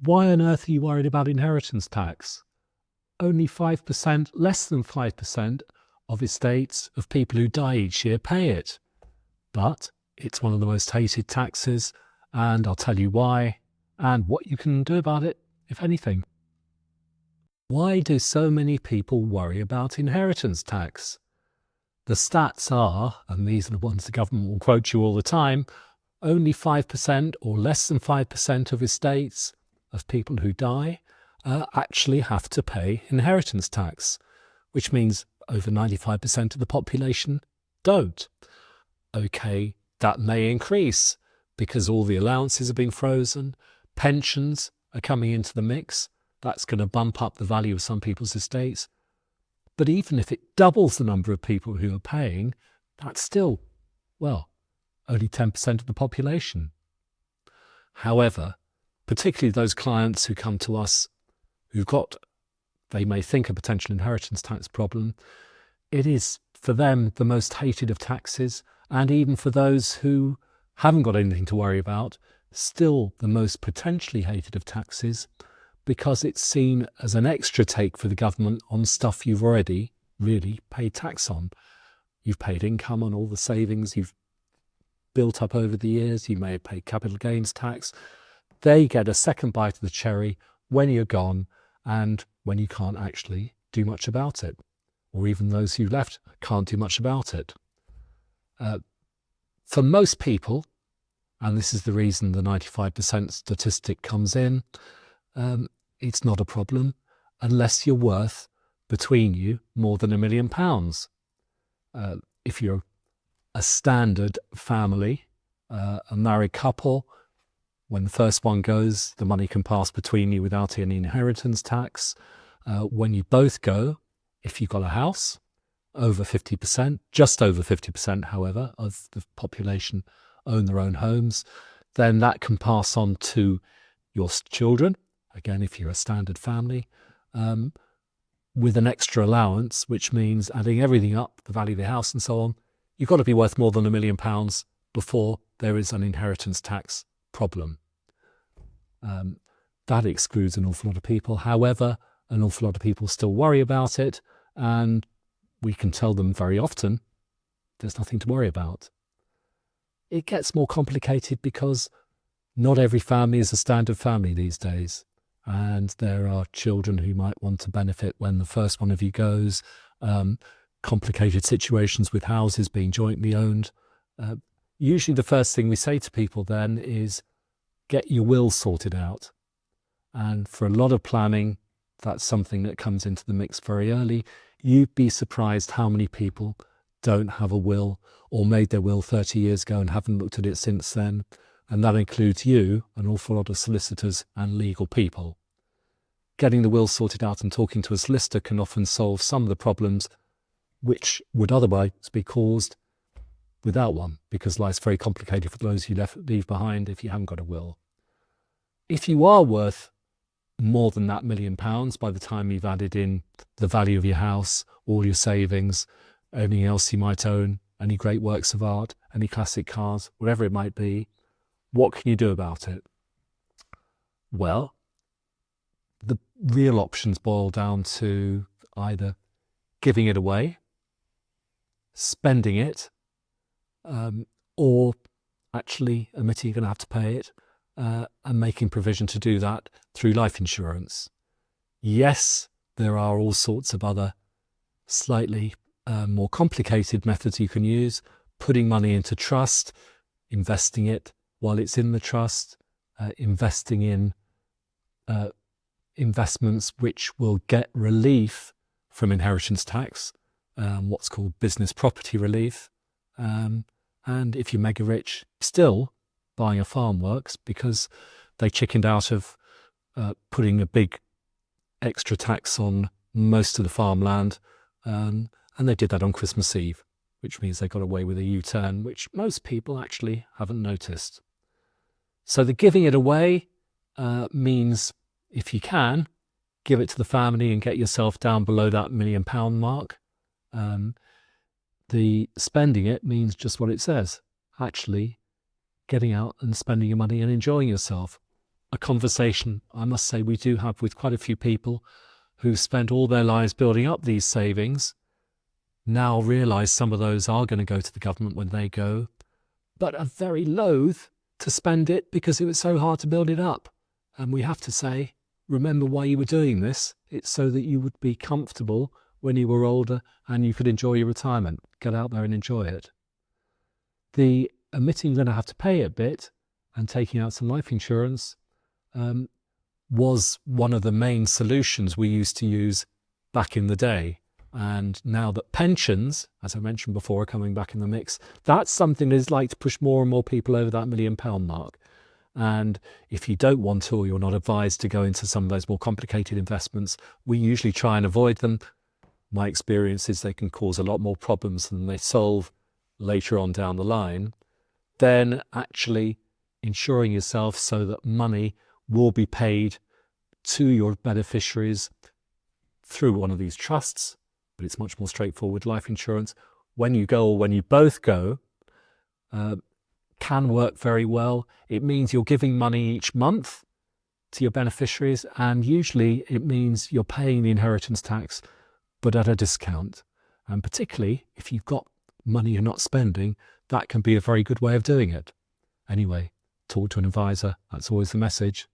Why on earth are you worried about inheritance tax? Only 5%, less than 5% of estates of people who die each year pay it. But it's one of the most hated taxes, and I'll tell you why and what you can do about it, if anything. Why do so many people worry about inheritance tax? The stats are, and these are the ones the government will quote you all the time, only 5% or less than 5% of estates of people who die actually have to pay inheritance tax, which means over 95% of the population don't. Okay, that may increase because all the allowances have been frozen, pensions are coming into the mix. That's going to bump up the value of some people's estates. But even if it doubles the number of people who are paying, that's still, well, only 10% of the population. However, particularly those clients who come to us they may think a potential inheritance tax problem, it is for them the most hated of taxes, and even for those who haven't got anything to worry about, still the most potentially hated of taxes, because it's seen as an extra take for the government on stuff you've already really paid tax on. You've paid income on all the savings you've built up over the years. You may have paid capital gains tax. They get a second bite of the cherry when you're gone and when you can't actually do much about it, or even those who left can't do much about it. For most people, and this is the reason the 95% statistic comes in, it's not a problem unless you're worth, between you, more than £1 million. If you're a standard family, a married couple, when the first one goes, the money can pass between you without any inheritance tax. When you both go, if you've got a house, over 50%, just over 50%, however, of the population own their own homes, then that can pass on to your children. Again, if you're a standard family, with an extra allowance, which means adding everything up, the value of the house and so on, you've got to be worth more than £1 million before there is an inheritance tax problem. That excludes an awful lot of people. However, an awful lot of people still worry about it, and we can tell them very often there's nothing to worry about. It gets more complicated because not every family is a standard family these days. And there are children who might want to benefit when the first one of you goes, complicated situations with houses being jointly owned. Usually the first thing we say to people then is, get your will sorted out. And for a lot of planning, that's something that comes into the mix very early. You'd be surprised how many people don't have a will or made their will 30 years ago and haven't looked at it since then. And that includes you, an awful lot of solicitors and legal people. Getting the will sorted out and talking to a solicitor can often solve some of the problems which would otherwise be caused without one, because life's very complicated for those you leave behind if you haven't got a will. If you are worth more than that £1 million by the time you've added in the value of your house, all your savings, anything else you might own, any great works of art, any classic cars, whatever it might be, what can you do about it? Well, the real options boil down to either giving it away, spending it, or actually admitting you're going to have to pay it, and making provision to do that through life insurance. Yes, there are all sorts of other slightly more complicated methods you can use, putting money into trust, investing it while it's in the trust, investing in investments which will get relief from inheritance tax, what's called business property relief. And if you're mega rich, still buying a farm works because they chickened out of putting a big extra tax on most of the farmland. And they did that on Christmas Eve, which means they got away with a U-turn, which most people actually haven't noticed. So the giving it away means, if you can, give it to the family and get yourself down below that £1 million mark. The spending it means just what it says, actually getting out and spending your money and enjoying yourself. a conversation I must say we do have with quite a few people who've spent all their lives building up these savings, now realise some of those are going to go to the government when they go, but are very loath to spend it because it was so hard to build it up. And we have to say, remember why you were doing this. It's so that you would be comfortable when you were older and you could enjoy your retirement. Get out there and enjoy it. The omitting going to have to pay a bit and taking out some life insurance was one of the main solutions we used to use back in the day. And now that pensions, as I mentioned before, are coming back in the mix, that's something that's like to push more and more people over that £1 million mark. And if you don't want to, or you're not advised to go into some of those more complicated investments, we usually try and avoid them. My experience is they can cause a lot more problems than they solve later on down the line. Then actually insuring yourself so that money will be paid to your beneficiaries through one of these trusts, but it's much more straightforward. Life insurance, when you go or when you both go, can work very well. It means you're giving money each month to your beneficiaries, and usually it means you're paying the inheritance tax, but at a discount. And particularly if you've got money you're not spending, that can be a very good way of doing it. Anyway, talk to an advisor. That's always the message.